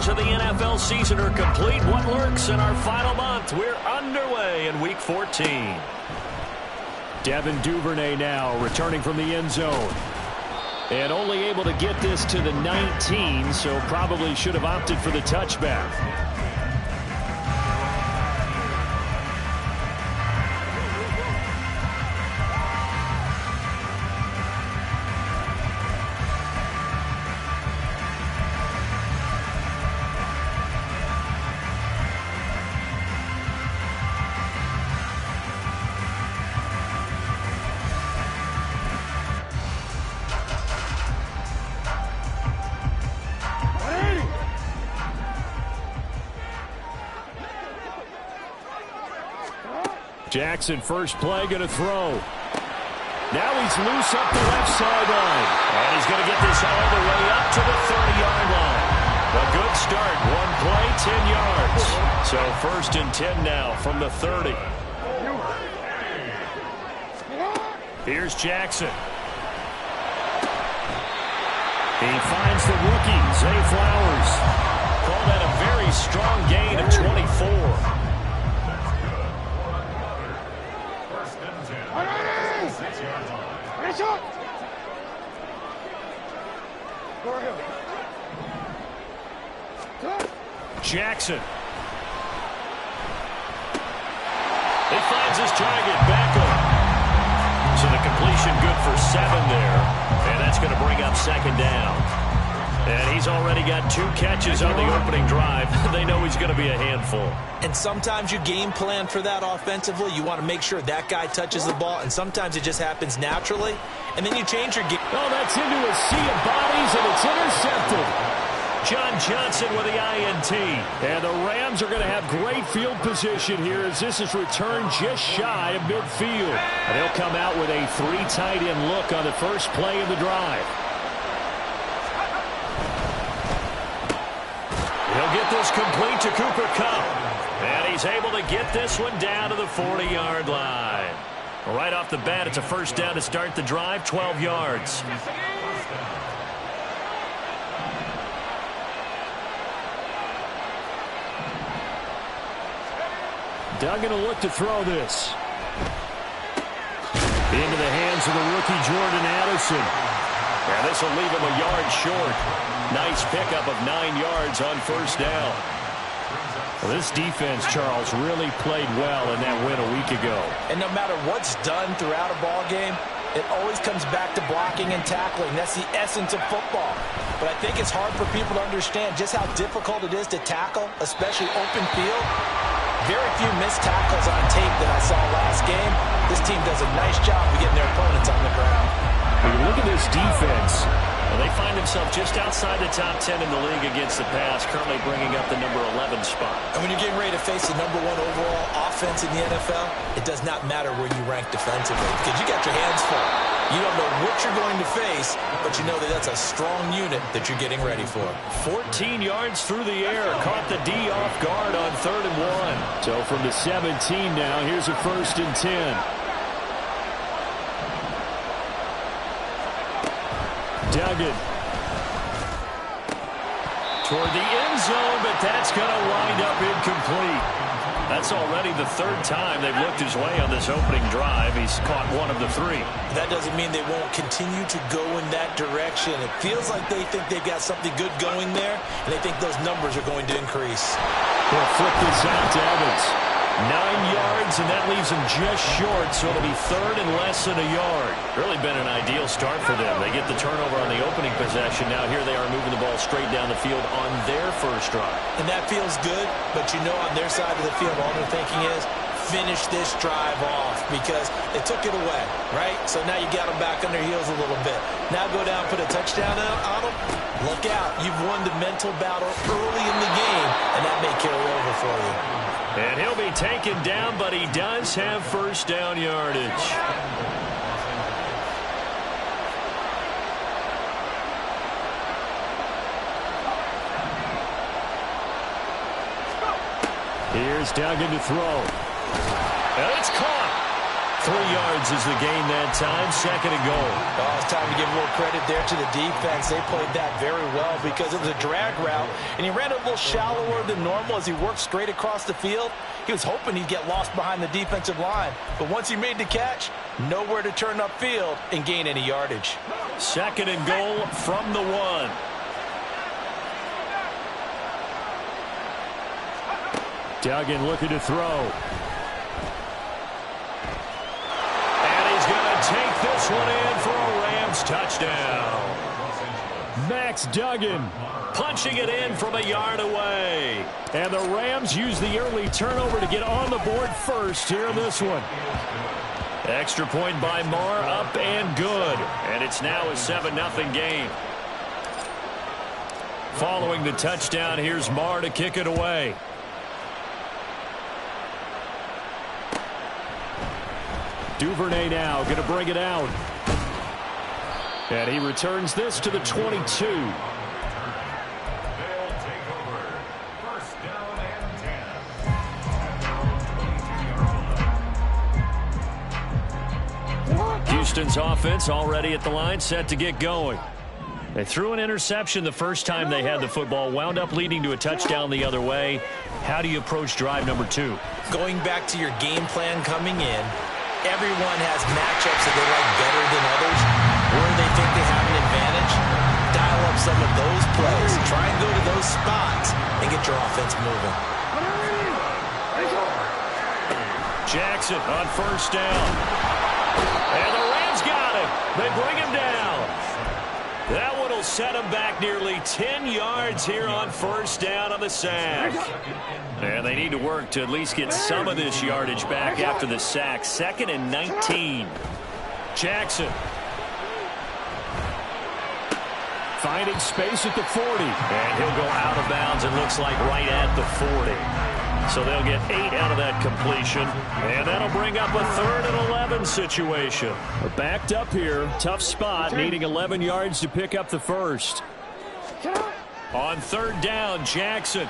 quarters of the NFL season are complete. What lurks in our final month? We're underway in Week 14. Devin Duvernay now returning from the end zone. And only able to get this to the 19, so probably should have opted for the touchback. Jackson, first play, going to throw. Now he's loose up the left sideline. And he's going to get this all the way up to the 30-yard line. A good start. One play, 10 yards. So first and 10 now from the 30. Here's Jackson. He finds the rookie, Zay Flowers. Call that a very strong gain of 24. Jackson. He finds his target, Beckham. So the completion good for 7 there. And that's going to bring up second down. And he's already got 2 catches on the opening drive. They know he's going to be a handful. And sometimes you game plan for that offensively. You want to make sure that guy touches the ball. And sometimes it just happens naturally. And then you change your game. Oh, that's into a sea of bodies, and it's intercepted. John Johnson with the INT. And the Rams are going to have great field position here as this is returned just shy of midfield. And they'll come out with a 3 tight end look on the first play of the drive. He'll get this complete to Cooper Kupp. And he's able to get this one down to the 40-yard line. Right off the bat, it's a first down to start the drive, 12 yards. Duggan will look to throw this. Into the hands of the rookie Jordan Addison. And this will leave him a yard short. Nice pickup of 9 yards on first down. Well, this defense, Charles, really played well in that win a week ago. And no matter what's done throughout a ball game, it always comes back to blocking and tackling. That's the essence of football. But I think it's hard for people to understand just how difficult it is to tackle, especially open field. Very few missed tackles on tape that I saw last game. This team does a nice job of getting their opponents on the ground. When you look at this defense, well, they find themselves just outside the top 10 in the league against the pass, currently bringing up the number 11 spot. And when you're getting ready to face the number 1 overall offense in the NFL, it does not matter where you rank defensively because you got your hands full. You don't know what you're going to face, but you know that that's a strong unit that you're getting ready for. 14 yards through the air. Caught the D off guard on 3rd and 1. So from the 17 now, here's a first and 10. Duggan. Toward the end zone, but that's going to wind up incomplete. That's already the 3rd time they've looked his way on this opening drive. He's caught 1 of the 3. That doesn't mean they won't continue to go in that direction. It feels like they think they've got something good going there, and they think those numbers are going to increase. They'll flip this out to Evans. 9 yards, and that leaves him just short, so it'll be 3rd and less than a yard. Really been an ideal start for them. They get the turnover on the opening possession. Now here they are moving the ball straight down the field on their first drive. And that feels good, but you know on their side of the field, all they're thinking is, finish this drive off because they took it away, right? So now you got them back on their heels a little bit. Now go down, put a touchdown on them. Look out. You've won the mental battle early in the game, and that may carry over for you. And he'll be taken down, but he does have first down yardage. Here's Duggan to throw. And it's caught. 3 yards is the gain that time. 2nd and goal. Oh, it's time to give more credit there to the defense. They played that very well because it was a drag route, and he ran a little shallower than normal as he worked straight across the field. He was hoping he'd get lost behind the defensive line, but once he made the catch, nowhere to turn upfield and gain any yardage. 2nd and goal from the 1. Duggan looking to throw. Take this one in for a Rams touchdown. Max Duggan punching it in from a yard away. And the Rams use the early turnover to get on the board first here in this one. Extra point by Marr, up and good. And it's now a 7-0 game. Following the touchdown, here's Marr to kick it away. Duvernay now going to bring it out. And he returns this to the 22. They'll take over. 1st down and 10. Houston's offense already at the line, set to get going. They threw an interception the first time they had the football, wound up leading to a touchdown the other way. How do you approach drive number 2? Going back to your game plan coming in, everyone has matchups that they like better than others. Where they think they have an advantage, dial up some of those plays. Try and go to those spots and get your offense moving. Jackson on 1st down. And the Rams got him. They bring him down. That one will set him back nearly 10 yards here on 1st down on the sack. And they need to work to at least get some of this yardage back after the sack. 2nd and 19. Jackson. Finding space at the 40. And he'll go out of bounds, it looks like, right at the 40. So they'll get 8 out of that completion. And that'll bring up a 3rd and 11 situation. We're backed up here. Tough spot, needing 11 yards to pick up the first. On 3rd down, Jackson.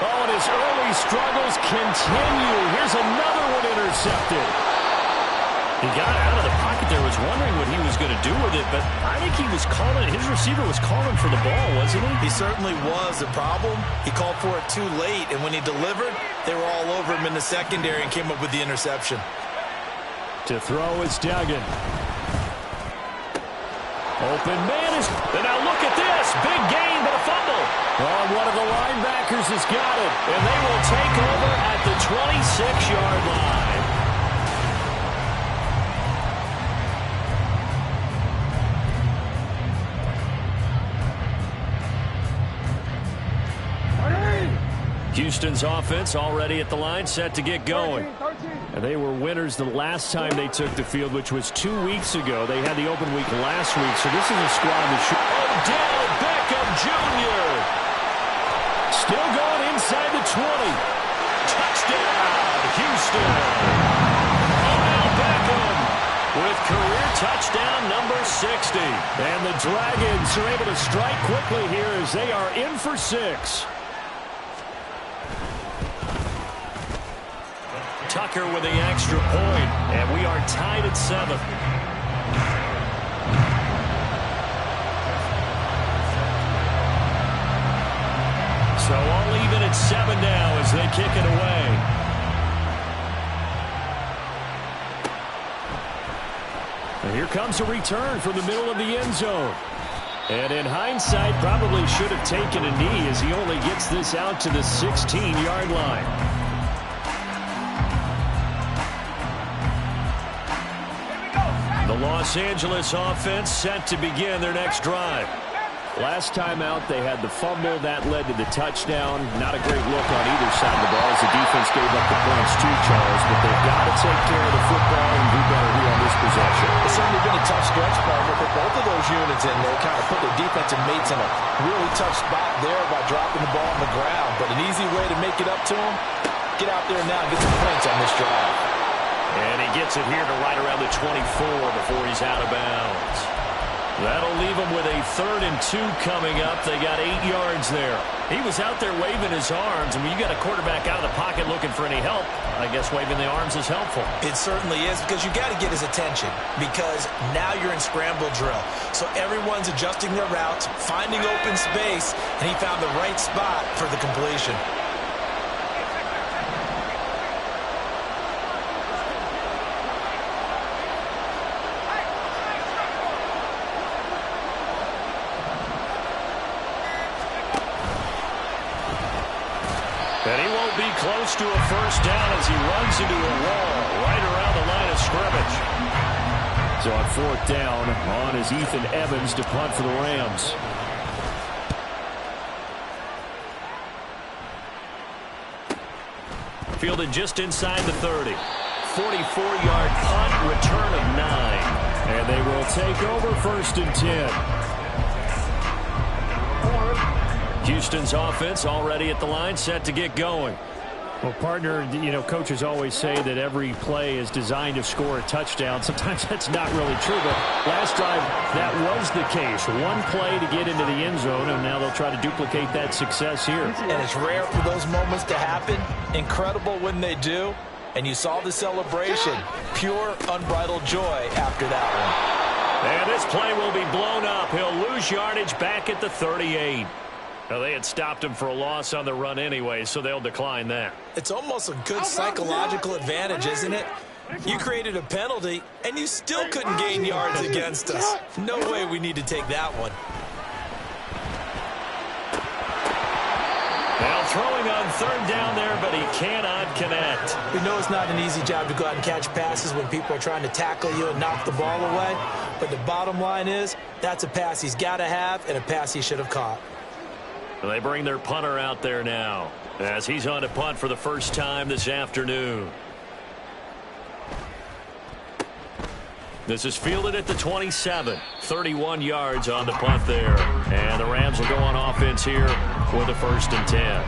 Oh, and his early struggles continue. Here's another one intercepted. He got out of the pocket there, was wondering what he was going to do with it, but I think he was calling, his receiver was calling for the ball, wasn't he? He certainly was. The problem, he called for it too late, and when he delivered, they were all over him in the secondary and came up with the interception. To throw is Duggan. Open man is, and now look at this, big gain, but a fumble. Oh, one of the linebackers has got it, and they will take over at the 26-yard line. Houston's offense already at the line, set to get going. And they were winners the last time they took the field, which was 2 weeks ago. They had the open week last week, so this is a squad that should... Odell Beckham Jr. Still going inside the 20. Touchdown, Houston. Odell Beckham with career touchdown number 60. And the Dragons are able to strike quickly here as they are in for 6. Tucker with the extra point, and we are tied at 7. So all even at 7 now as they kick it away. And here comes a return from the middle of the end zone. And in hindsight, probably should have taken a knee as he only gets this out to the 16-yard line. The Los Angeles offense set to begin their next drive. Last time out, they had the fumble. That led to the touchdown. Not a great look on either side of the ball as the defense gave up the points too, Charles. But they've got to take care of the football and do better here on this possession. It's certainly been a tough stretch, partner, for both of those units, and they kind of put their defensive mates in a really tough spot there by dropping the ball on the ground. But an easy way to make it up to them, get out there now and get some points on this drive. And he gets it here to right around the 24 before he's out of bounds. That'll leave them with a 3rd and 2 coming up. They got 8 yards there. He was out there waving his arms, and when you got a quarterback out of the pocket looking for any help, I guess waving the arms is helpful. It certainly is, because you got to get his attention, because now you're in scramble drill. So everyone's adjusting their routes, finding open space, and he found the right spot for the completion. And he won't be close to a first down as he runs into a wall right around the line of scrimmage. So on 4th down, on is Ethan Evans to punt for the Rams. Fielded just inside the 30. 44-yard punt, return of 9. And they will take over 1st and 10. Houston's offense already at the line, set to get going. Well, partner, you know, coaches always say that every play is designed to score a touchdown. Sometimes that's not really true, but last drive, that was the case. One play to get into the end zone, and now they'll try to duplicate that success here. And it's rare for those moments to happen. Incredible when they do. And you saw the celebration. Pure, unbridled joy after that one. And this play will be blown up. He'll lose yardage back at the 38. Well, they had stopped him for a loss on the run anyway, so they'll decline that. It's almost a good psychological advantage, isn't it? You created a penalty, and you still couldn't gain yards against us. No way we need to take that one. Now throwing on 3rd down there, but he cannot connect. We know it's not an easy job to go out and catch passes when people are trying to tackle you and knock the ball away. But the bottom line is, that's a pass he's got to have and a pass he should have caught. They bring their punter out there now as he's on to punt for the first time this afternoon. This is fielded at the 27. 31 yards on the punt there. And the Rams will go on offense here with a 1st and 10.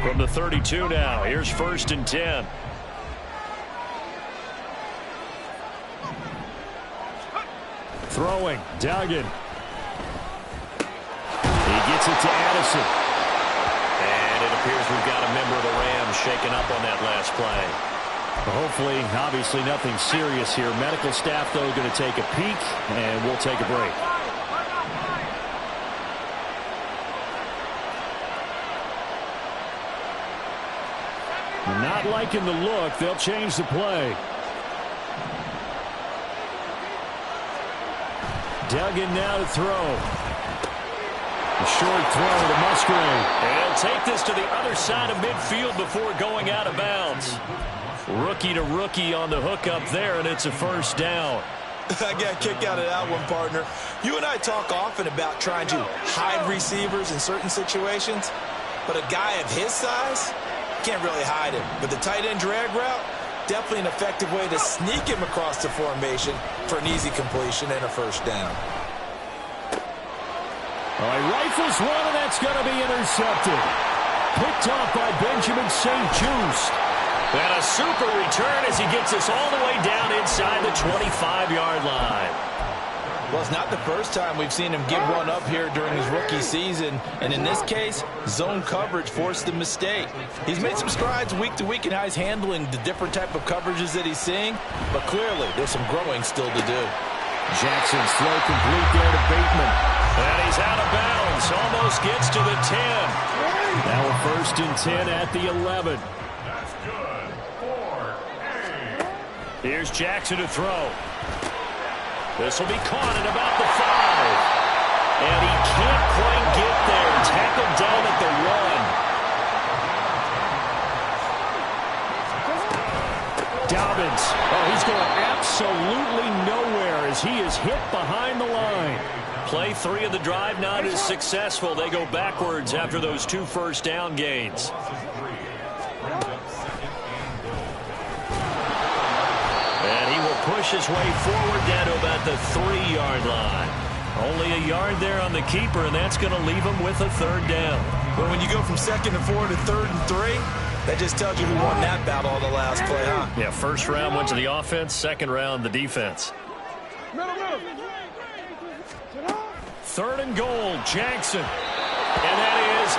From the 32 now, here's 1st and 10. Throwing, Duggan. He gets it to Addison. And it appears we've got a member of the Rams shaken up on that last play. Hopefully, obviously nothing serious here. Medical staff, though, going to take a peek, and we'll take a break. Not liking the look. They'll change the play. Duggan now to throw. A short throw to Musgrave. And he'll take this to the other side of midfield before going out of bounds. Rookie to rookie on the hook up there, and it's a 1st down. I got a kick out of that one, partner. You and I talk often about trying to hide receivers in certain situations, but a guy of his size can't really hide him. But the tight end drag route, definitely an effective way to sneak him across the formation for an easy completion and a 1st down. All right, rifles one, and that's going to be intercepted. Picked off by Benjamin St. Juste. And a super return as he gets us all the way down inside the 25-yard line. Well, it's not the first time we've seen him give one up here during his rookie season. And in this case, zone coverage forced the mistake. He's made some strides week to week in how he's handling the different type of coverages that he's seeing. But clearly, there's some growing still to do. Jackson's throw complete there to Bateman. And he's out of bounds. Almost gets to the 10. Now a 1st and 10 at the 11. That's good. 4-8. Here's Jackson to throw. This will be caught at about the 5. And he can't quite get there. Tackled down at the 1. Dobbins. Oh, he's going absolutely nowhere as he is hit behind the line. Play 3 of the drive not as successful. They go backwards after those 2 first down gains. And he will push his way forward down to about the 3-yard line. Only a yard there on the keeper, and that's going to leave him with a 3rd down. But when you go from 2nd and 4 to 3rd and 3, that just tells you who won that battle on the last play, huh? Yeah, 1st round went to the offense, 2nd round the defense. 3rd and goal, Jackson. And that is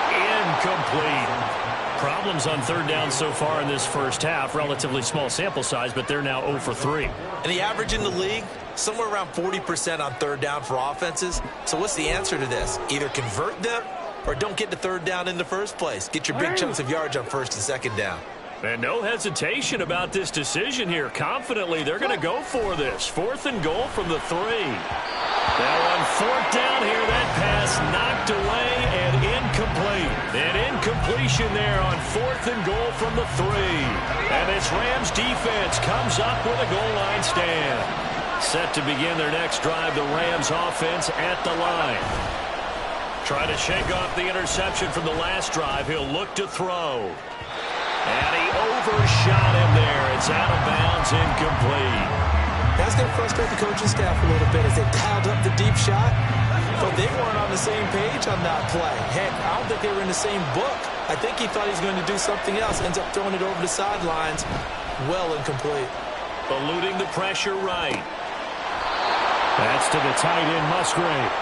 incomplete. Problems on 3rd down so far in this first half. Relatively small sample size, but they're now 0 for 3. And the average in the league, somewhere around 40% on 3rd down for offenses. So what's the answer to this? Either convert them or don't get the 3rd down in the first place. Get your big chunks of yards on 1st and 2nd down. And no hesitation about this decision here. Confidently, they're going to go for this. 4th and goal from the 3. Now on 4th down here, that pass knocked away and incomplete. An incompletion there on 4th and goal from the 3. And this Rams defense comes up with a goal line stand. Set to begin their next drive, the Rams offense at the line. Trying to shake off the interception from the last drive. He'll look to throw. And he overshot him there. It's out of bounds, incomplete. That's going to frustrate the coaching staff a little bit as they dialed up the deep shot. But they weren't on the same page on that play. Heck, I don't think they were in the same book. I think he thought he was going to do something else. Ends up throwing it over the sidelines. Well incomplete. Eluding the pressure right. That's to the tight end, Musgrave.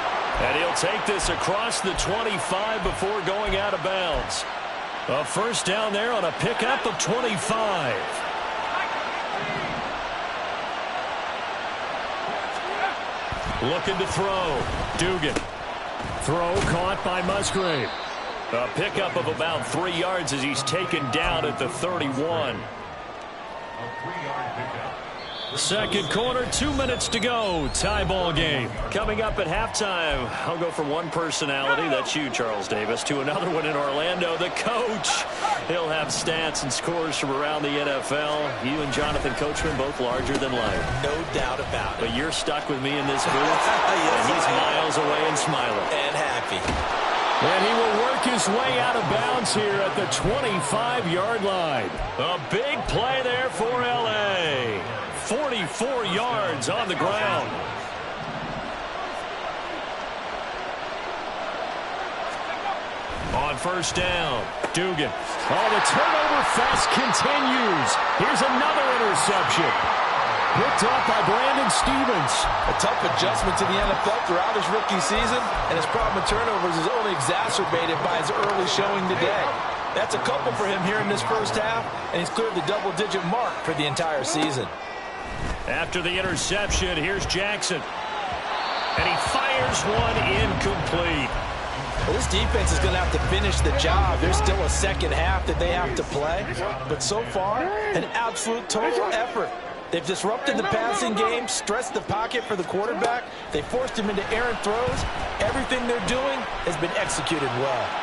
And he'll take this across the 25 before going out of bounds. A 1st down there on a pickup of 25. Looking to throw. Dugan. Throw caught by Musgrave. A pickup of about 3 yards as he's taken down at the 31. A 3-yard pickup. 2nd quarter, 2 minutes to go. Tie ball game. Coming up at halftime, I'll go from one personality, that's you, Charles Davis, to another one in Orlando, the coach. He'll have stats and scores from around the NFL. You and Jonathan Coachman both larger than life. No doubt about it. But you're stuck with me in this booth, and he's miles away and smiling. And happy. And he will work his way out of bounds here at the 25-yard line. A big play there for L.A. 44 yards on the ground. On 1st down, Dugan. Oh, the turnover fest continues. Here's another interception. Picked up by Brandon Stevens. A tough adjustment to the NFL throughout his rookie season, and his problem with turnovers is only exacerbated by his early showing today. That's a couple for him here in this first half, and he's cleared the double-digit mark for the entire season. After the interception, here's Jackson. And he fires one incomplete. Well, this defense is going to have to finish the job. There's still a 2nd half that they have to play. But so far, an absolute total effort. They've disrupted the passing game, stressed the pocket for the quarterback. They forced him into errant throws. Everything they're doing has been executed well.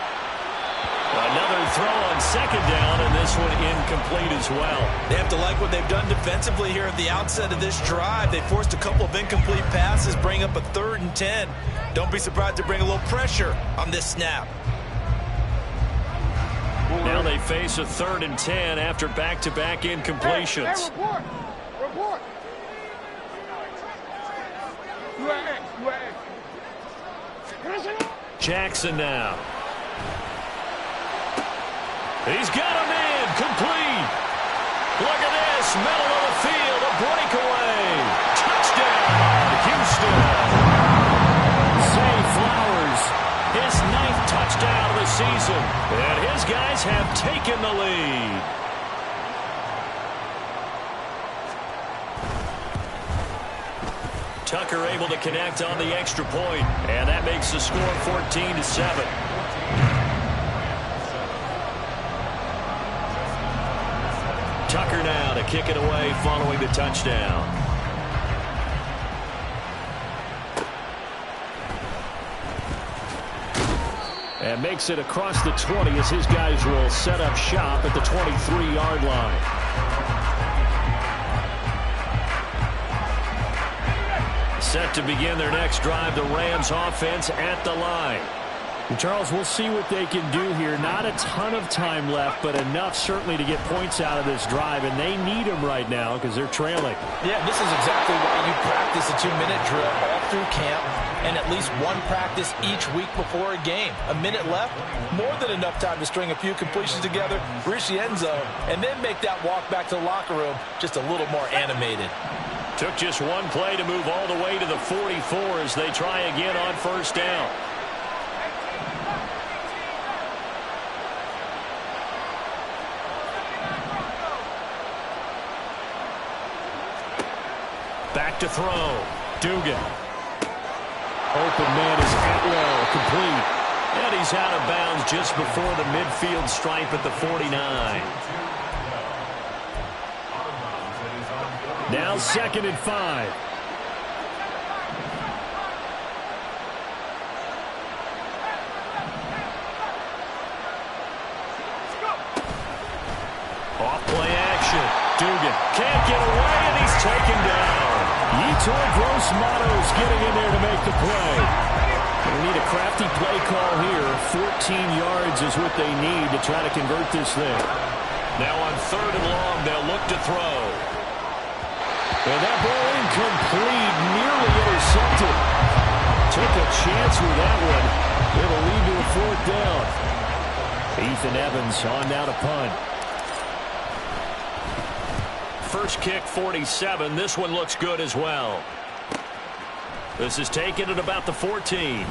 Another throw on 2nd down, and this one incomplete as well. They have to like what they've done defensively here at the outset of this drive. They forced a couple of incomplete passes, bring up a 3rd and 10. Don't be surprised to bring a little pressure on this snap. Now they face a 3rd and 10 after back-to-back incompletions. Report. Jackson now. He's got him in, complete. Look at this, middle of the field, a breakaway. Touchdown, Houston. Jackson. And his guys have taken the lead. Tucker able to connect on the extra point, and that makes the score 14-7. Tucker now to kick it away following the touchdown. And makes it across the 20 as his guys will set up shop at the 23-yard line. Set to begin their next drive, the Rams offense at the line. And Charles, we'll see what they can do here. Not a ton of time left, but enough certainly to get points out of this drive, and they need them right now because they're trailing. Yeah, this is exactly why you practice a 2-minute drill all through camp and at least one practice each week before a game. A minute left, more than enough time to string a few completions together, reach the end zone, and then make that walk back to the locker room just a little more animated. Took just one play to move all the way to the 44 as they try again on first down. Back to throw. Dugan. Open man is Atwell, complete. And he's out of bounds just before the midfield stripe at the 49. Now 2nd and 5. Off play action. Dugan can't get away, and he's taken down. Yetur Gross-Matos getting in there to make the play. They need a crafty play call here. 14 yards is what they need to try to convert this thing. Now on 3rd and long, they'll look to throw. And that ball incomplete, nearly intercepted. Took a chance with that one. It'll lead to a 4th down. Ethan Evans on now to punt. First kick, 47. This one looks good as well. This is taken at about the 14.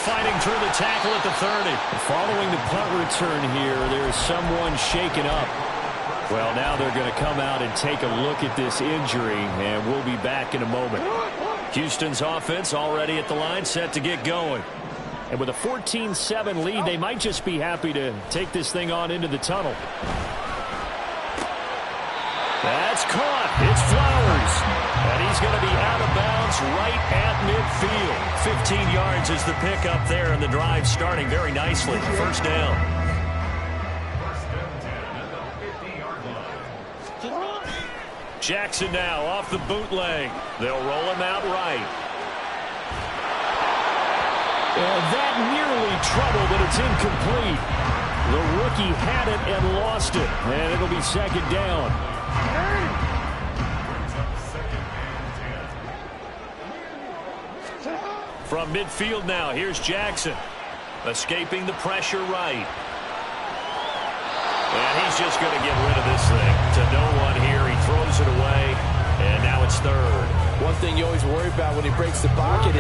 Fighting through the tackle at the 30. Following the punt return here, there's someone shaken up. Well, now they're going to come out and take a look at this injury, and we'll be back in a moment. Houston's offense already at the line, set to get going. And with a 14-7 lead, they might just be happy to take this thing on into the tunnel. That's caught. It's Flowers. And he's going to be out of bounds right at midfield. 15 yards is the pickup there, and the drive starting very nicely. First down. Jackson now off the bootleg. They'll roll him out right. And that nearly trouble, but it's incomplete. The rookie had it and lost it. And it'll be 2nd down. From midfield now, here's Jackson. Escaping the pressure right. And he's just going to get rid of this thing to no one here. He throws it away, and now it's 3rd. One thing you always worry about when he breaks the pocket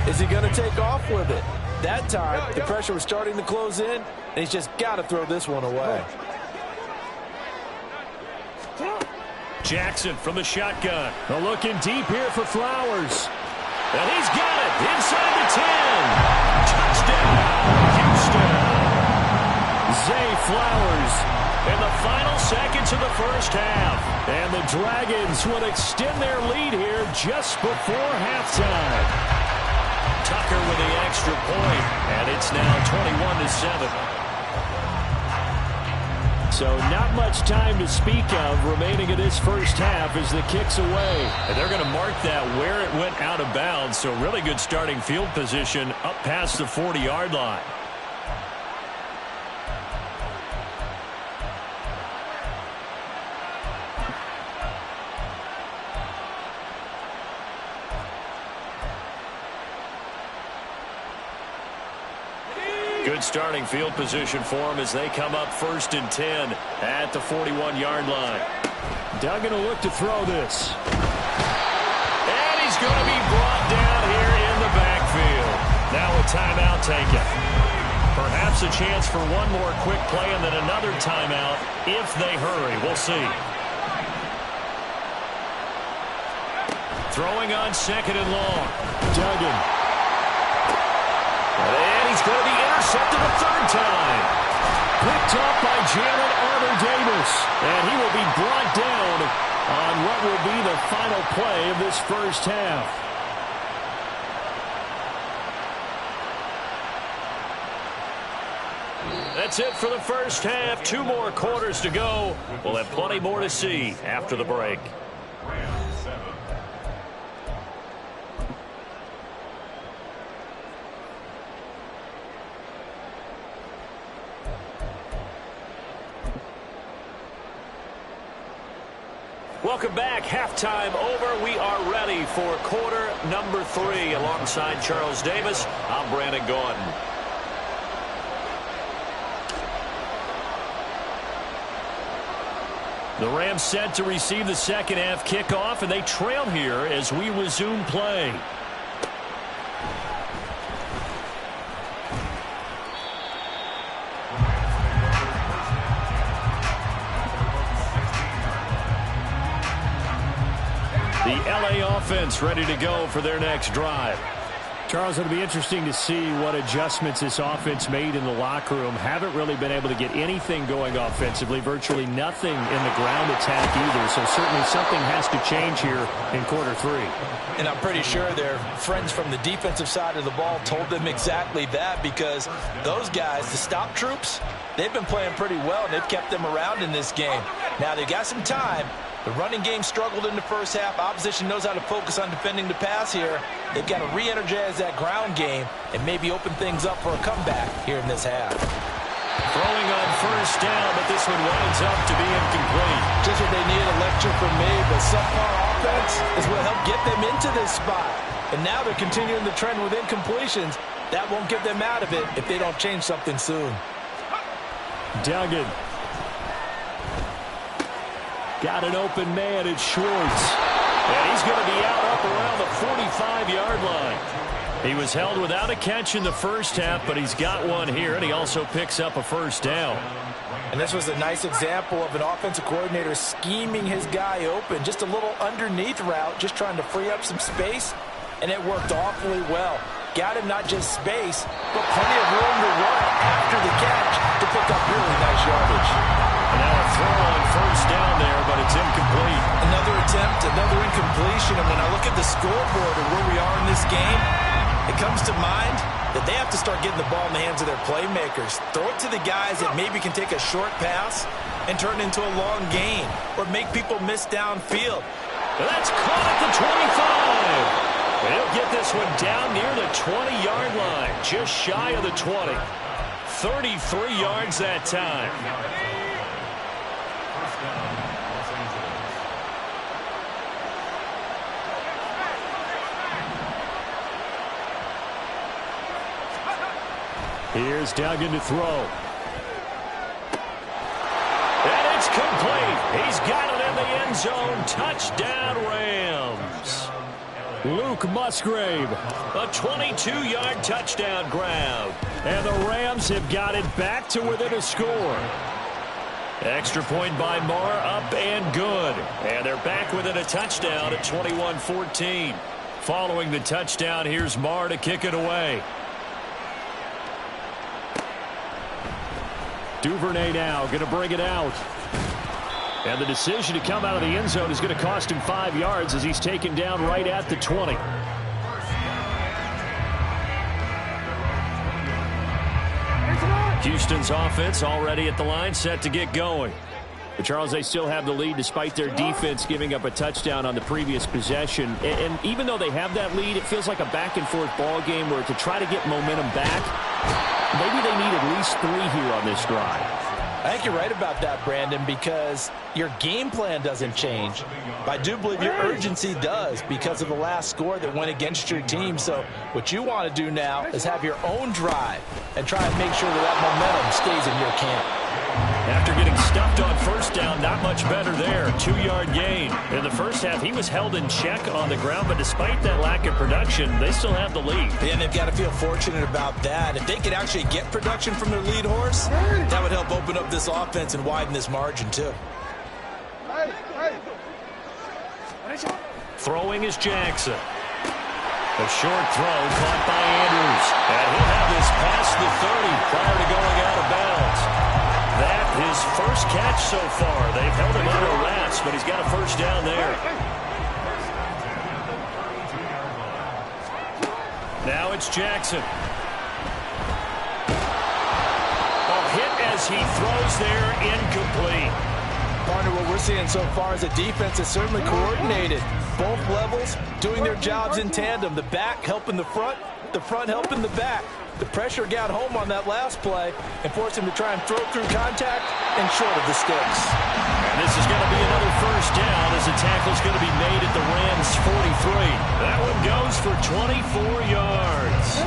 is he going to take off with it? That time, the pressure was starting to close in, and he's just got to throw this one away. Jackson from the shotgun. Looking deep here for Flowers. And he's got it inside the 10. Touchdown, Houston. Zay Flowers in the final seconds of the first half. And the Dragons will extend their lead here just before halftime. Tucker with the extra point, and it's now 21-7. So not much time to speak of remaining in this first half as the kick's away. And they're going to mark that where it went out of bounds, so really good starting field position up past the 40-yard line. Good starting field position for them as they come up 1st and 10 at the 41-yard line. Duggan will look to throw this. And he's going to be brought down here in the backfield. Now a timeout taken. Perhaps a chance for one more quick play and then another timeout if they hurry. We'll see. Throwing on second and long. Duggan. And he's going to be intercepted a third time. Picked up by Jalen Armour-Davis. And he will be brought down on what will be the final play of this first half. That's it for the first half. 2 more quarters to go. We'll have plenty more to see after the break. Welcome back. Halftime over. We are ready for quarter number 3. Alongside Charles Davis, I'm Brandon Gaudin. The Rams set to receive the second half kickoff, and they trail here as we resume play. The LA offense ready to go for their next drive. Charles, it'll be interesting to see what adjustments this offense made in the locker room. Haven't really been able to get anything going offensively, virtually nothing in the ground attack either. So certainly something has to change here in quarter 3. And I'm pretty sure their friends from the defensive side of the ball told them exactly that, because those guys, the stop troops, they've been playing pretty well, and they've kept them around in this game. Now they've got some time. The running game struggled in the first half. Opposition knows how to focus on defending the pass here. They've got to re-energize that ground game and maybe open things up for a comeback here in this half. Throwing on first down, but this one winds up to be incomplete. Just what they need, a lecture from me, but subpar offense is what helped get them into this spot. And now they're continuing the trend with incompletions. That won't get them out of it if they don't change something soon. Duggan. Got an open man, it's Schwartz. And he's going to be out up around the 45-yard line. He was held without a catch in the first half, but he's got one here, and he also picks up a first down. And this was a nice example of an offensive coordinator scheming his guy open. Just a little underneath route, just trying to free up some space, and it worked awfully well. Got him not just space, but plenty of room to run after the catch to pick up really nice yardage. And now a throw on first down there, but it's incomplete. Another attempt, another incompletion. And when I look at the scoreboard and where we are in this game, it comes to mind that they have to start getting the ball in the hands of their playmakers. Throw it to the guys that maybe can take a short pass and turn it into a long gain or make people miss downfield. And that's caught at the 25. And he'll get this one down near the 20-yard line, just shy of the 20. 33 yards that time. Here's Duggan to throw. And it's complete. He's got it in the end zone. Touchdown, Rams. Luke Musgrave, a 22-yard touchdown grab. And the Rams have got it back to within a score. Extra point by Marr, up and good. And they're back within a touchdown at 21-14. Following the touchdown, here's Marr to kick it away. Duvernay now going to bring it out. And the decision to come out of the end zone is going to cost him 5 yards as he's taken down right at the 20. Houston's offense already at the line, set to get going. But Charles, they still have the lead despite their defense giving up a touchdown on the previous possession. And even though they have that lead, it feels like a back-and-forth ball game where to try to get momentum back, maybe they need at least 3 here on this drive. I think you're right about that, Brandon, because your game plan doesn't change. But I do believe your urgency does because of the last score that went against your team. So what you want to do now is have your own drive and try and make sure that momentum stays in your camp. After getting stuffed on first down, not much better there. 2-yard gain. In the first half, he was held in check on the ground, but despite that lack of production, they still have the lead. And they've got to feel fortunate about that. If they could actually get production from their lead horse, that would help open up this offense and widen this margin too. Throwing is Jackson. A short throw caught by Andrews. And he'll have this past the 30 prior to going out of bounds. That his first catch so far. They've held him under wraps, but he's got a first down there. Now it's Jackson. A hit as he throws there, incomplete. Partner, what we're seeing so far is a defense that's certainly coordinated. Both levels doing their jobs in tandem. The back helping the front helping the back. The pressure got home on that last play and forced him to try and throw through contact and short of the sticks. And this is going to be another first down as the tackle's going to be made at the Rams 43. That one goes for 24 yards.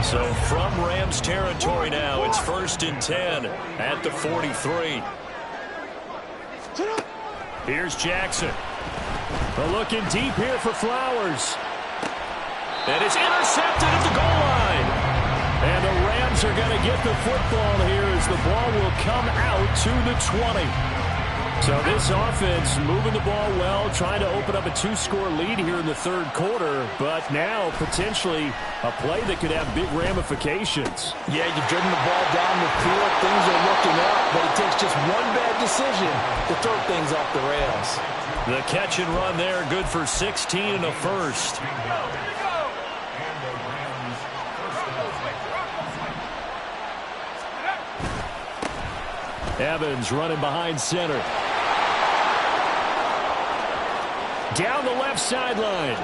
So from Rams territory now, it's 1st and 10 at the 43. Here's Jackson. Looking deep here for Flowers. And it's intercepted at the goal line. And the Rams are going to get the football here as the ball will come out to the 20. So this offense moving the ball well, trying to open up a 2-score lead here in the 3rd quarter. But now potentially a play that could have big ramifications. Yeah, you've driven the ball down the field. Things are looking up, but it takes just one bad decision to throw things off the rails. The catch and run there, good for 16 and a first. Evans running behind center. Down the left sideline.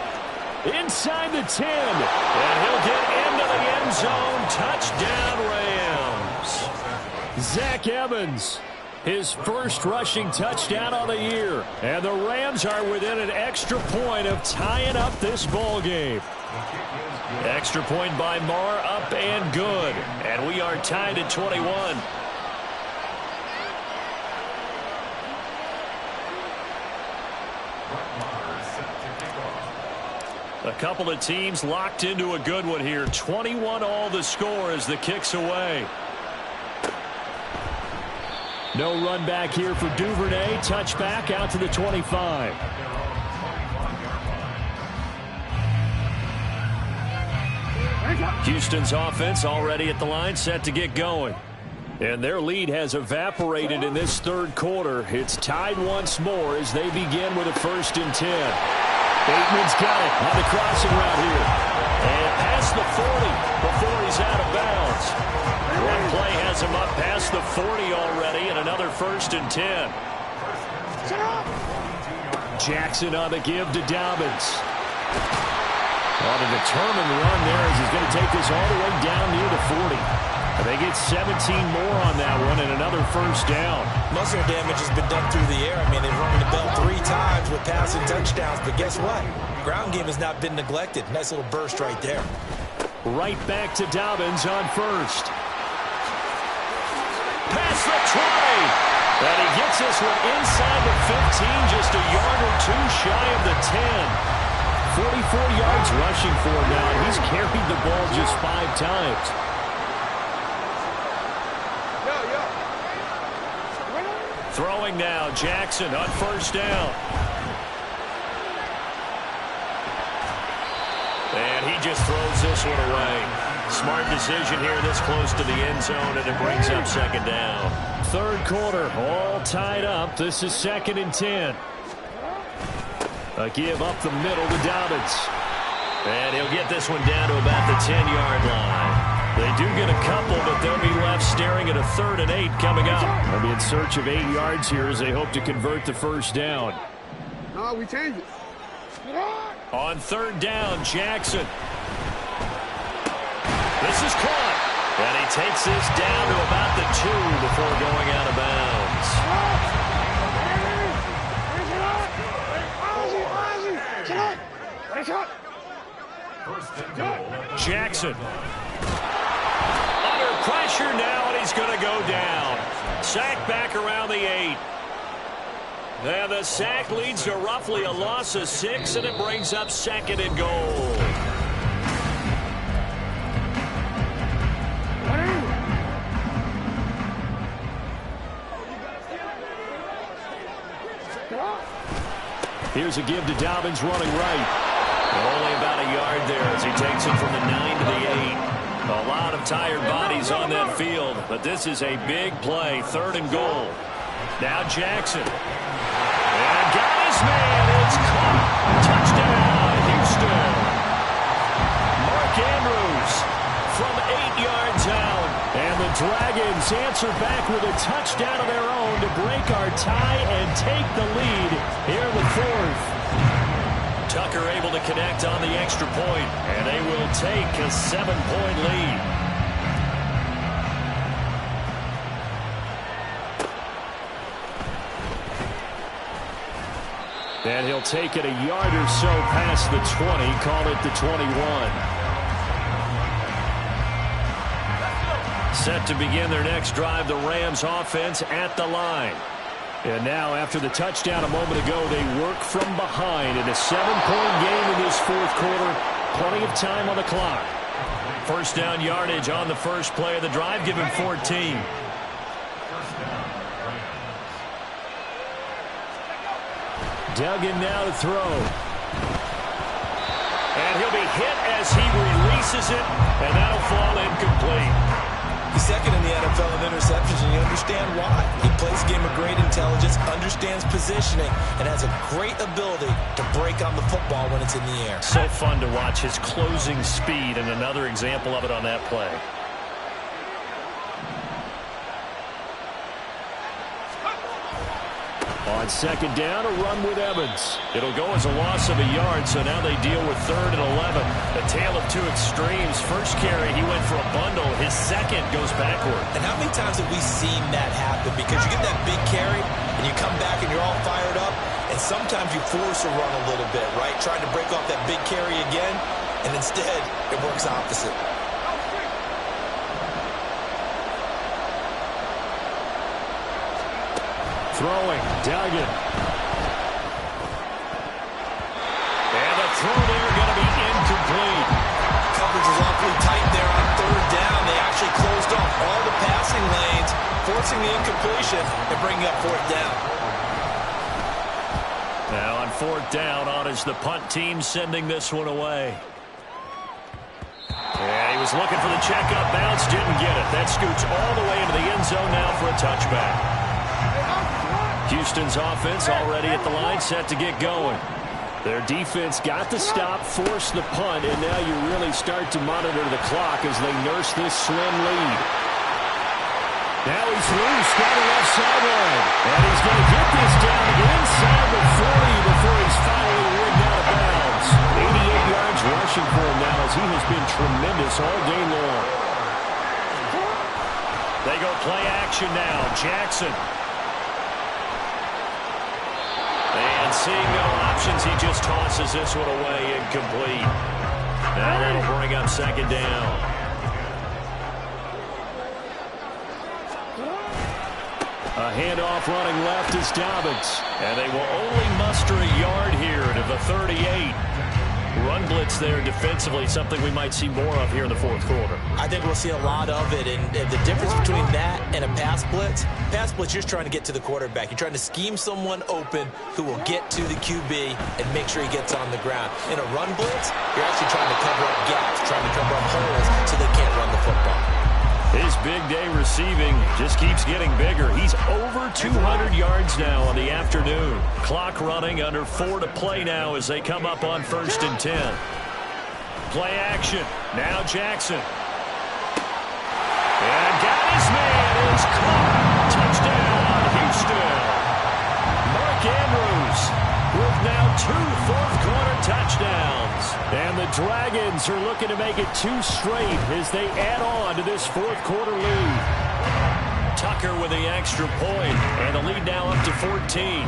Inside the 10. And he'll get into the end zone. Touchdown, Rams. Zach Evans. His first rushing touchdown on the year. And the Rams are within an extra point of tying up this ball game. Extra point by Marr, up and good. And we are tied at 21. A couple of teams locked into a good one here. 21 all the score as the kick's away. No run back here for Duvernay. Touchback out to the 25. Houston's offense already at the line, set to get going. And their lead has evaporated in this 3rd quarter. It's tied once more as they begin with a 1st and 10. Bateman's got it on the crossing route here. And past the 40 before he's out of bounds. One play has him up past the 40 already, and another 1st and 10. Jackson on the give to Dobbins. On a determined run there as he's going to take this all the way down near the 40. And they get 17 more on that one and another 1st down. Most of their damage has been done through the air. I mean, they've rung the bell 3 times with passing touchdowns. But guess what? Ground game has not been neglected. Nice little burst right there. Right back to Dobbins on 1st. Past the 20. And he gets this one inside the 15, just a yard or 2 shy of the 10. 44 yards rushing for him now. He's carried the ball just 5 times. Throwing now, Jackson on 1st down. And he just throws this one away. Smart decision here this close to the end zone, and it brings up 2nd down. 3rd quarter, all tied up. This is 2nd and 10. A give up the middle to Dobbins. And he'll get this one down to about the 10-yard line. They do get a couple, but they'll be left staring at a 3rd and 8 coming up. They'll be in search of 8 yards here as they hope to convert the 1st down. No, we change it. On 3rd down, Jackson. This is caught. And he takes this down to about the 2 before going out of bounds. Jackson. Under pressure now, and he's going to go down. Sack back around the 8. And the sack leads to roughly a loss of 6, and it brings up 2nd and goal. Here's a give to Dobbins running right. Only about a yard there as he takes it from the 9 to the 8. A lot of tired bodies on that field, but this is a big play. 3rd and goal. Now Jackson. And got his man. It's caught. Touchdown, Houston. Mark Andrews from 8 yards out. And the Dragons answer back with a touchdown of their own to break our tie and take the lead here in the 4th. Tucker able to connect on the extra point, and they will take a 7-point lead. And he'll take it a yard or so past the 20, call it the 21. Set to begin their next drive, the Rams offense at the line. And now, after the touchdown a moment ago, they work from behind in a 7-point game in this 4th quarter. Plenty of time on the clock. First down yardage on the first play of the drive. Give him 14. Duggan now to throw. And he'll be hit as he releases it, and that'll fall incomplete. He's 2nd in the NFL in interceptions, and you understand why. He plays a game of great intelligence, understands positioning, and has a great ability to break on the football when it's in the air. So fun to watch his closing speed, and another example of it on that play. On 2nd down, a run with Evans. It'll go as a loss of a yard, so now they deal with 3rd and 11. A tale of 2 extremes. First carry, he went for a bundle. His second goes backward. And how many times have we seen that happen? Because you get that big carry, and you come back and you're all fired up, and sometimes you force a run a little bit, right? Trying to break off that big carry again, and instead it works opposite. Throwing, Duggan. And the throw there going to be incomplete. Coverage was awfully tight there on 3rd down. They actually closed off all the passing lanes, forcing the incompletion and bringing up 4th down. Now on 4th down, on is the punt team sending this one away. And he was looking for the checkup bounce, didn't get it. That scoots all the way into the end zone now for a touchback. Houston's offense already at the line, set to get going. Their defense got the stop, forced the punt, and now you really start to monitor the clock as they nurse this slim lead. Now he's loose, got a left sideline. And he's going to get this down to the inside the 40 before he's finally rigged out of bounds. 88 yards rushing for him now as he has been tremendous all day long. They go play action now. Jackson. And seeing no options, he just tosses this one away incomplete. Now that'll bring up 2nd down. A handoff running left is Dobbins. And they will only muster a yard here to the 38. Run blitz there defensively, something we might see more of here in the 4th quarter. I think we'll see a lot of it, and the difference between that and a pass blitz, you're just trying to get to the quarterback. You're trying to scheme someone open who will get to the QB and make sure he gets on the ground. In a run blitz, you're actually trying to cover up gaps, trying to cover up holes so they can't run the football. His big day receiving just keeps getting bigger. He's over 200 yards now on the afternoon. Clock running, under 4 to play now as they come up on 1st and 10. Play action. Now Jackson. And got his man. It's caught. Touchdown, Houston. Mark Andrews with now 2 fourth-quarter touchdowns. And the Dragons are looking to make it 2 straight as they add on to this 4th-quarter lead. Tucker with the extra point, and the lead now up to 14.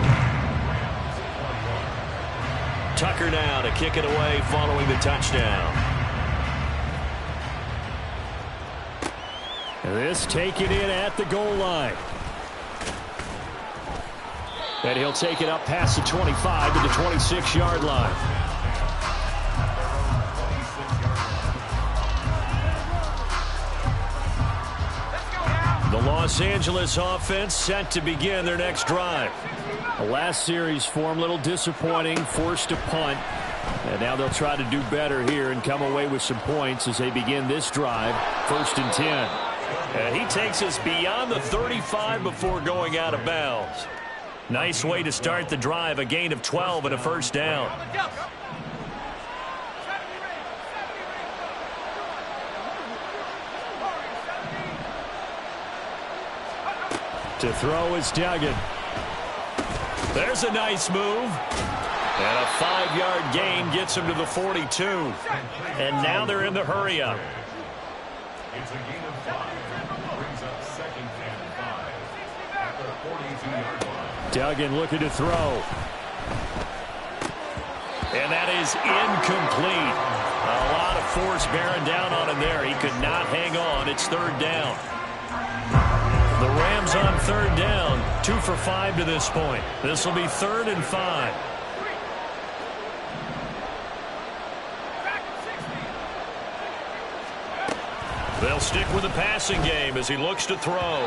Tucker now to kick it away following the touchdown. This taken in at the goal line. And he'll take it up past the 25 to the 26-yard line. The Los Angeles offense set to begin their next drive. The last series form a little disappointing, forced a punt. And now they'll try to do better here and come away with some points as they begin this drive, 1st and 10. And he takes us beyond the 35 before going out of bounds. Nice way to start the drive, a gain of 12 and a first down. To throw is Duggan. There's a nice move. And a 5-yard gain gets him to the 42. And now they're in the hurry-up. It's a gain of 5. Brings up 2nd and 5 at the 42-yard line. Duggan looking to throw. And that is incomplete. A lot of force bearing down on him there. He could not hang on. It's 3rd down. The Rams on 3rd down. 2 for 5 to this point. This will be 3rd and 5. They'll stick with the passing game as he looks to throw.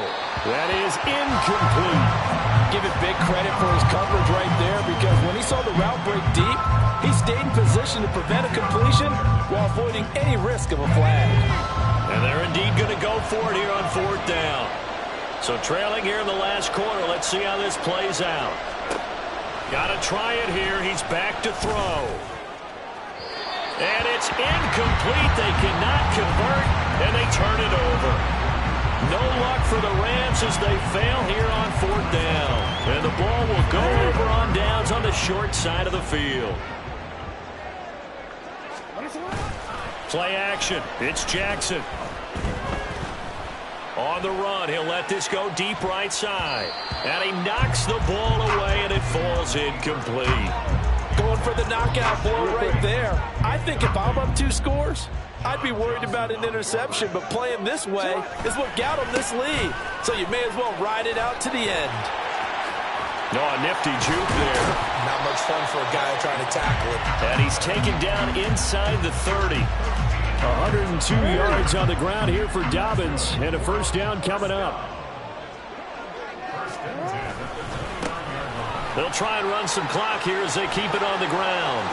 That is incomplete. Give it big credit for his coverage right there, because when he saw the route break deep, he stayed in position to prevent a completion while avoiding any risk of a flag. And they're indeed going to go for it here on 4th down. So trailing here in the last quarter. Let's see how this plays out. Got to try it here. He's back to throw. And it's incomplete. They cannot convert, and they turn it over. No luck for the Rams as they fail here on 4th down. And the ball will go over on downs on the short side of the field. Play action. It's Jackson. On the run, he'll let this go deep right side. And he knocks the ball away, and it falls incomplete. Going for the knockout blow right there. I think if I'm up 2 scores, I'd be worried about an interception, but playing this way is what got him this lead. So you may as well ride it out to the end. No, a nifty juke there. Not much fun for a guy trying to tackle it. And he's taken down inside the 30. 102 yards on the ground here for Dobbins, and a first down coming up. They'll try and run some clock here as they keep it on the ground.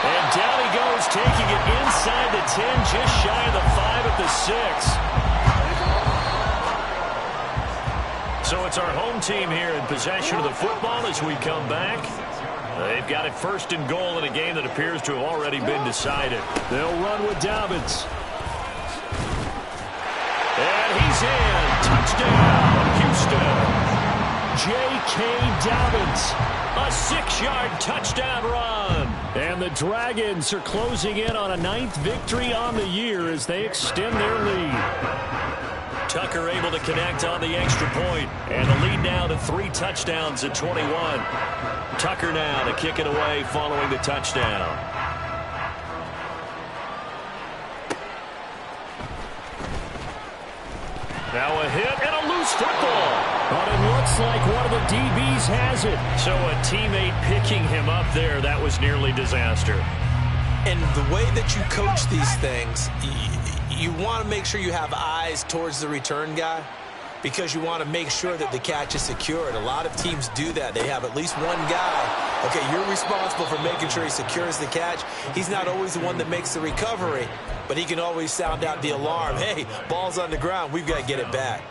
And down he goes, taking it inside the 10, just shy of the 5 at the 6. So it's our home team here in possession of the football as we come back. They've got it 1st and goal in a game that appears to have already been decided. They'll run with Dobbins. And he's in. Touchdown, Houston. J.K. Dobbins, a 6-yard touchdown run. And the Dragons are closing in on a 9th victory on the year as they extend their lead. Tucker able to connect on the extra point. And the lead now to 3 touchdowns at 21. Tucker now to kick it away following the touchdown. Now a hit and a loose football. But it looks like one of the DBs has it. So a teammate picking him up there, that was nearly disaster. And the way that you coach these things, you want to make sure you have eyes towards the return guy, because you want to make sure that the catch is secured. A lot of teams do that. They have at least one guy. Okay, you're responsible for making sure he secures the catch. He's not always the one that makes the recovery, but he can always sound out the alarm. Hey, ball's on the ground. We've got to get it back.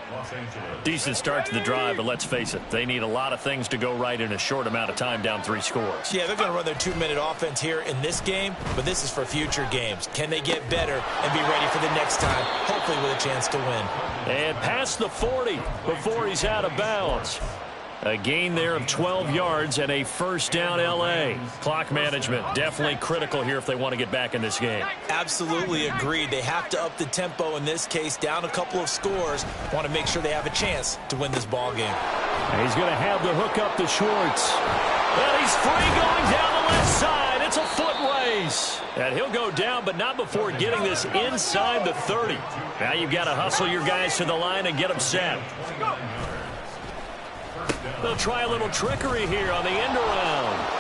Decent start to the drive, but let's face it, they need a lot of things to go right in a short amount of time, down 3 scores. Yeah, they're going to run their 2-minute offense here in this game, but this is for future games. Can they get better and be ready for the next time, hopefully with a chance to win? And past the 40 before he's out of bounds. A gain there of 12 yards and a first down L.A. Clock management definitely critical here if they want to get back in this game. Absolutely agreed. They have to up the tempo in this case, down a couple of scores. Want to make sure they have a chance to win this ball game. He's going to have the hook up to Schwartz. And he's free going down the left side. It's a foot race. place. And he'll go down, but not before getting this inside the 30. Now you've got to hustle your guys to the line and get them set. They'll try a little trickery here on the end around.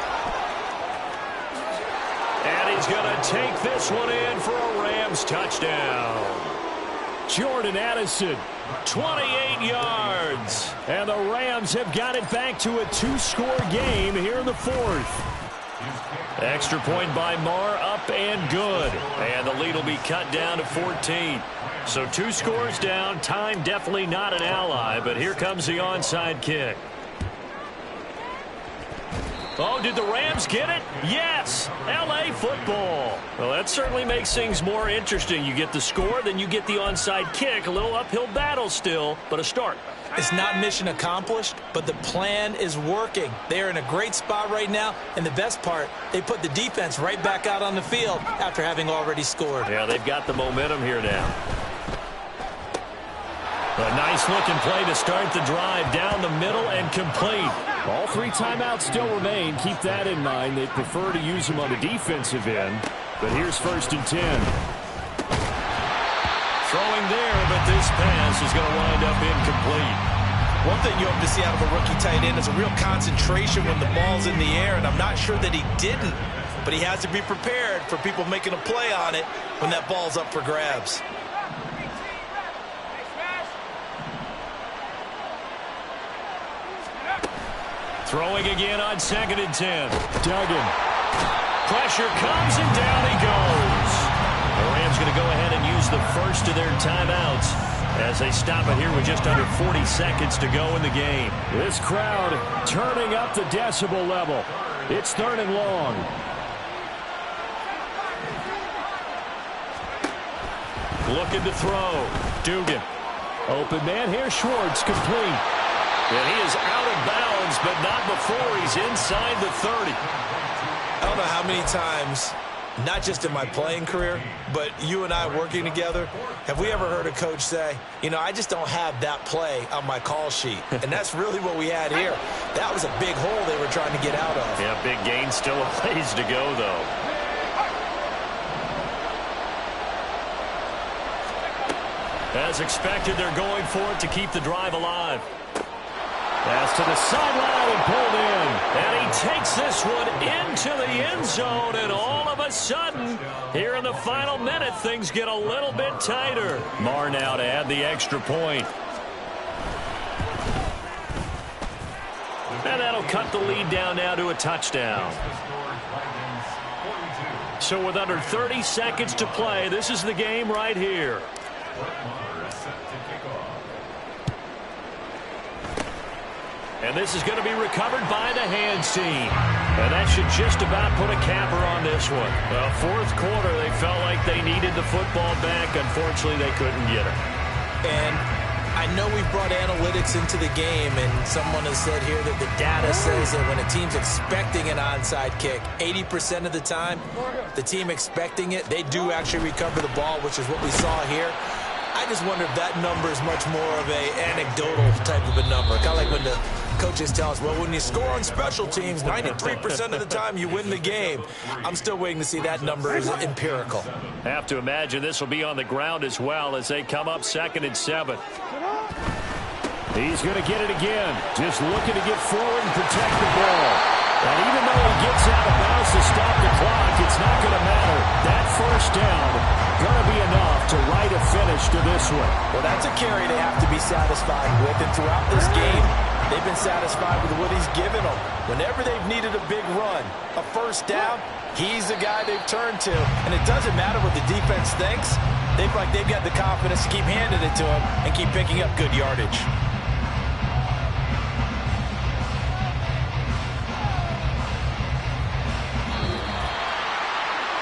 And he's going to take this one in for a Rams touchdown. Jordan Addison, 28 yards. And the Rams have got it back to a 2-score game here in the 4th. Extra point by Marr, up and good. And the lead will be cut down to 14. So 2 scores down. Time definitely not an ally, but here comes the onside kick. Oh, did the Rams get it? Yes! L.A. football. Well, that certainly makes things more interesting. You get the score, then you get the onside kick. A little uphill battle still, but a start. It's not mission accomplished, but the plan is working. They are in a great spot right now, and the best part, they put the defense right back out on the field after having already scored. Yeah, they've got the momentum here now. A nice-looking play to start the drive down the middle and complete. All 3 timeouts still remain. Keep that in mind. They prefer to use them on the defensive end. But here's 1st and 10. Throwing there, but this pass is going to wind up incomplete. One thing you hope to see out of a rookie tight end is a real concentration when the ball's in the air, and I'm not sure that he didn't, but he has to be prepared for people making a play on it when that ball's up for grabs. Throwing again on 2nd and 10. Duggan. Pressure comes and down he goes. The Rams going to go ahead and use the first of their timeouts as they stop it here with just under 40 seconds to go in the game. This crowd turning up the decibel level. It's 3rd and long. Looking to throw. Dugan. Open man here. Schwartz complete. And he is out of bounds, but not before he's inside the 30. I don't know how many times, not just in my playing career, but you and I working together, have we ever heard a coach say, you know, I just don't have that play on my call sheet. And that's really what we had here. That was a big hole they were trying to get out of. Yeah, big gain, still a ways to go, though. As expected, they're going for it to keep the drive alive. Pass to the sideline and pulled in. And he takes this one into the end zone, and all of a sudden, here in the final minute, things get a little bit tighter. Marr now to add the extra point. And that'll cut the lead down now to a touchdown. So with under 30 seconds to play, this is the game right here. And this is going to be recovered by the hands team. And that should just about put a capper on this one. Well, 4th quarter, they felt like they needed the football back. Unfortunately, they couldn't get it. And I know we've brought analytics into the game, and someone has said here that the data says that when a team's expecting an onside kick, 80% of the time, the team expecting it, they do actually recover the ball, which is what we saw here. I just wonder if that number is much more of a anecdotal type of a number. Kind of like when the coaches tell us, well, when you score on special teams, 93% of the time you win the game. I'm still waiting to see that number is empirical. Have to imagine this will be on the ground as well as they come up 2nd and 7. He's going to get it again. Just looking to get forward and protect the ball. And even though he gets out of bounds to stop the clock, it's not going to matter. That 1st down going to be enough to write a finish to this one. Well, that's a carry they have to be satisfied with. And throughout this game, they've been satisfied with what he's given them. Whenever they've needed a big run, a 1st down, he's the guy they've turned to. And it doesn't matter what the defense thinks. They feel like they've got the confidence to keep handing it to him and keep picking up good yardage.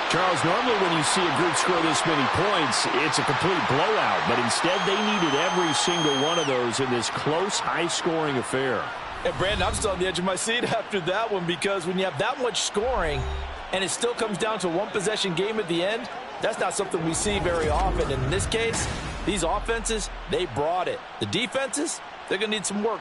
Charles, normally when you see a group score this many points, it's a complete blowout. But instead, they needed every single one of those in this close, high-scoring affair. And, Brandon, I'm still on the edge of my seat after that one because when you have that much scoring and it still comes down to a one-possession game at the end, that's not something we see very often. In this case, these offenses, they brought it. The defenses, they're going to need some work.